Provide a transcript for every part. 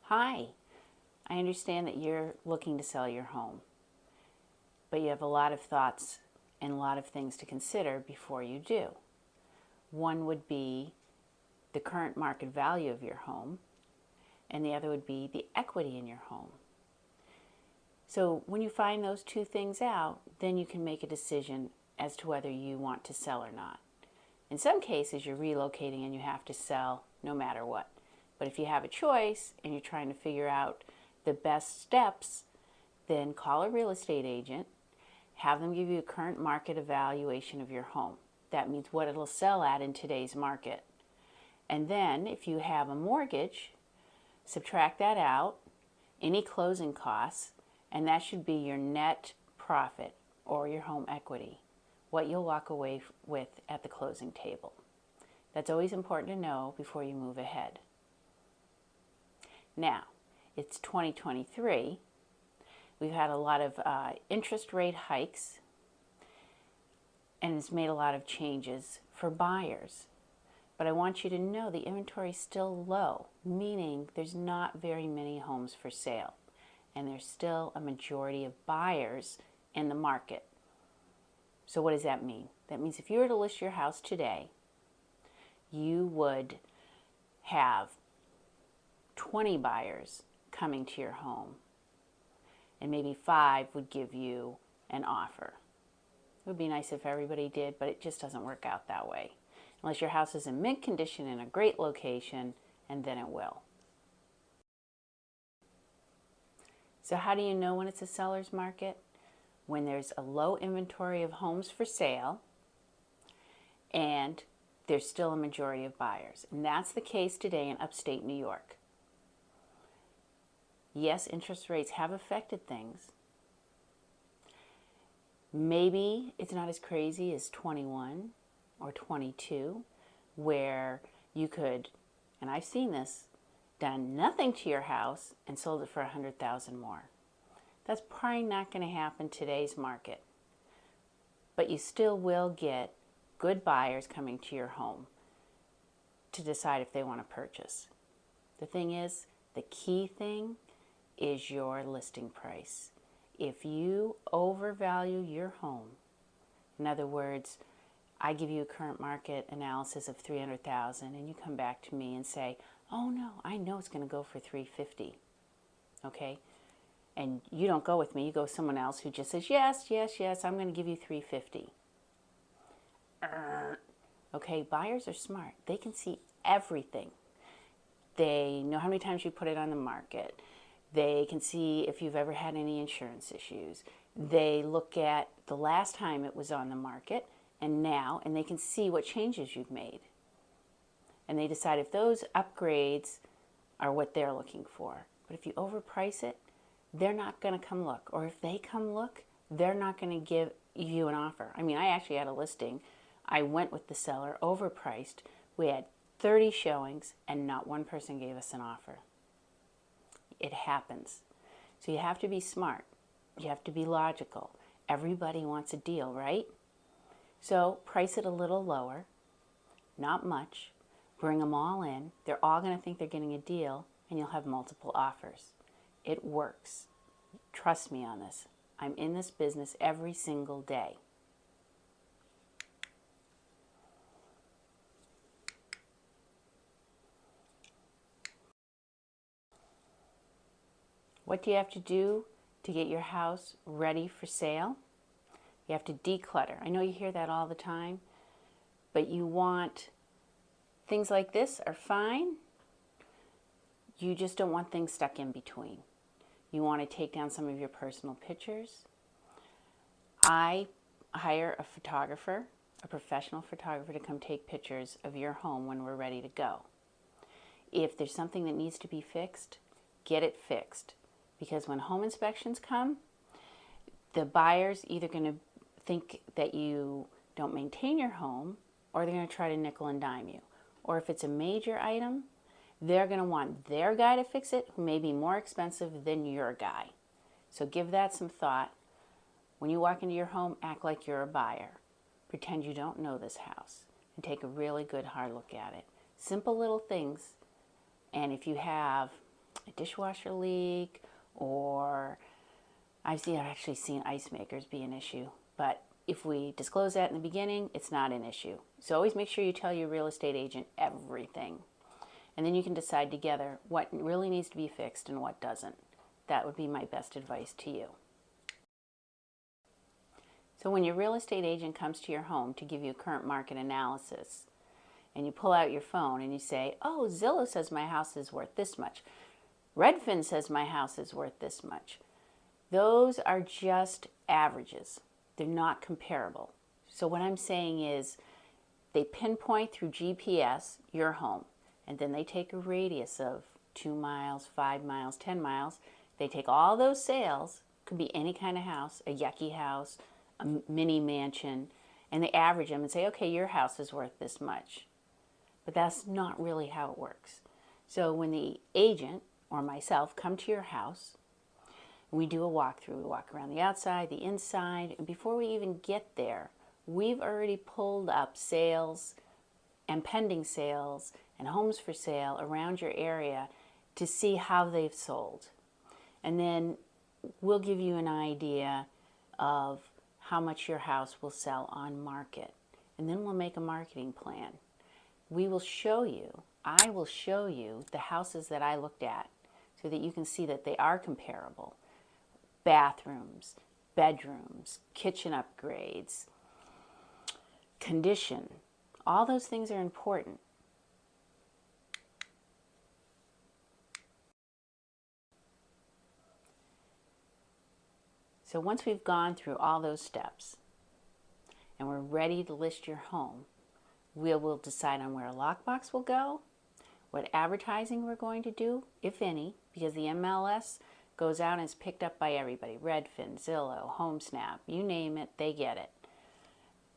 Hi, I understand that you're looking to sell your home, but you have a lot of thoughts and a lot of things to consider before you do. One would be the current market value of your home, and the other would be the equity in your home. So when you find those two things out, then you can make a decision as to whether you want to sell or not. In some cases, you're relocating and you have to sell no matter what. But if you have a choice and you're trying to figure out the best steps, then call a real estate agent, have them give you a current market evaluation of your home. That means what it'll sell at in today's market. And then if you have a mortgage, subtract that out, any closing costs, and that should be your net profit or your home equity, what you'll walk away with at the closing table. That's always important to know before you move ahead. Now, it's 2023. We've had a lot of interest rate hikes, and it's made a lot of changes for buyers. But I want you to know the inventory is still low, meaning there's not very many homes for sale, and there's still a majority of buyers in the market. So what does that mean? That means if you were to list your house today, you would have 20 buyers coming to your home, and maybe 5 would give you an offer. It would be nice if everybody did, but it just doesn't work out that way. Unless your house is in mint condition in a great location, and then it will. So how do you know when it's a seller's market? When there's a low inventory of homes for sale and there's still a majority of buyers. And that's the case today in upstate New York. Yes, interest rates have affected things. Maybe it's not as crazy as 21 or 22, where you could, and I've seen this, done nothing to your house and sold it for $100,000 more. That's probably not going to happen in today's market. But you still will get good buyers coming to your home to decide if they want to purchase. The thing is, the key thing is your listing price. If you overvalue your home, in other words, I give you a current market analysis of $300,000 and you come back to me and say, oh no, I know it's going to go for $350,000, okay? And you don't go with me, you go with someone else who just says, yes, yes, yes, I'm going to give you $350,000. Okay, buyers are smart. They can see everything. They know how many times you put it on the market. They can see if you've ever had any insurance issues. They look at the last time it was on the market and now, and they can see what changes you've made. And they decide if those upgrades are what they're looking for. But if you overprice it, they're not going to come look. Or if they come look, they're not going to give you an offer. I mean, I actually had a listing. I went with the seller, overpriced. We had 30 showings, and not one person gave us an offer. It happens. So you have to be smart. You have to be logical. Everybody wants a deal, right? So price it a little lower, not much. Bring them all in. They're all going to think they're getting a deal, and you'll have multiple offers. It works. Trust me on this. I'm in this business every single day. What do you have to do to get your house ready for sale? You have to declutter. I know you hear that all the time, but you want things like this are fine. You just don't want things stuck in between. You want to take down some of your personal pictures. I hire a photographer, a professional photographer, to come take pictures of your home when we're ready to go. If there's something that needs to be fixed, get it fixed. Because when home inspections come, the buyer's either going to think that you don't maintain your home, or they're going to try to nickel and dime you. Or if it's a major item, they're going to want their guy to fix it, who may be more expensive than your guy. So give that some thought. When you walk into your home, act like you're a buyer. Pretend you don't know this house and take a really good hard look at it. Simple little things. And if you have a dishwasher leak, or I've actually seen ice makers be an issue. But if we disclose that in the beginning, it's not an issue. So always make sure you tell your real estate agent everything. And then you can decide together what really needs to be fixed and what doesn't. That would be my best advice to you. So when your real estate agent comes to your home to give you a current market analysis, and you pull out your phone and you say, oh, Zillow says my house is worth this much. Redfin says my house is worth this much. Those are just averages. They're not comparable. So what I'm saying is they pinpoint through GPS your home, and then they take a radius of 2 miles, 5 miles, 10 miles. They take all those sales, could be any kind of house, a yucky house, a mini mansion, and they average them and say, okay, your house is worth this much. But that's not really how it works. So when the agent or myself come to your house, we do a walkthrough. We walk around the outside, the inside, and before we even get there, we've already pulled up sales and pending sales and homes for sale around your area to see how they've sold. And then we'll give you an idea of how much your house will sell on market. And then we'll make a marketing plan. We will show you, I will show you the houses that I looked at so that you can see that they are comparable. Bathrooms, bedrooms, kitchen upgrades, condition, all those things are important. So once we've gone through all those steps and we're ready to list your home, we will decide on where a lockbox will go, what advertising we're going to do, if any, because the MLS goes out and is picked up by everybody. Redfin, Zillow, HomeSnap, you name it, they get it.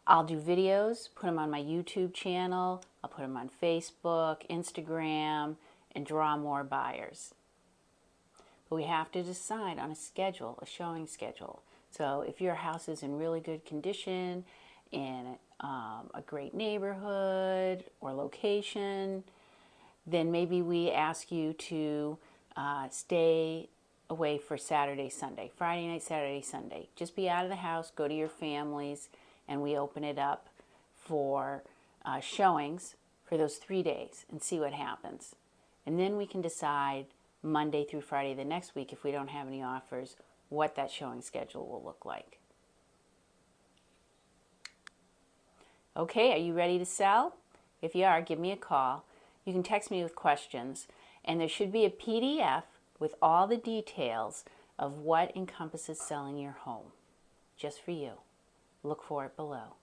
I'll do videos, put them on my YouTube channel, I'll put them on Facebook, Instagram, and draw more buyers. But we have to decide on a schedule, a showing schedule. So if your house is in really good condition, in a great neighborhood or location, then maybe we ask you to stay away for Saturday, Sunday, Friday night, Saturday, Sunday. Just be out of the house, go to your families, and we open it up for showings for those 3 days and see what happens. And then we can decide Monday through Friday the next week, if we don't have any offers, what that showing schedule will look like. Okay, are you ready to sell? If you are, give me a call. You can text me with questions, and there should be a PDF with all the details of what encompasses selling your home, just for you. Look for it below.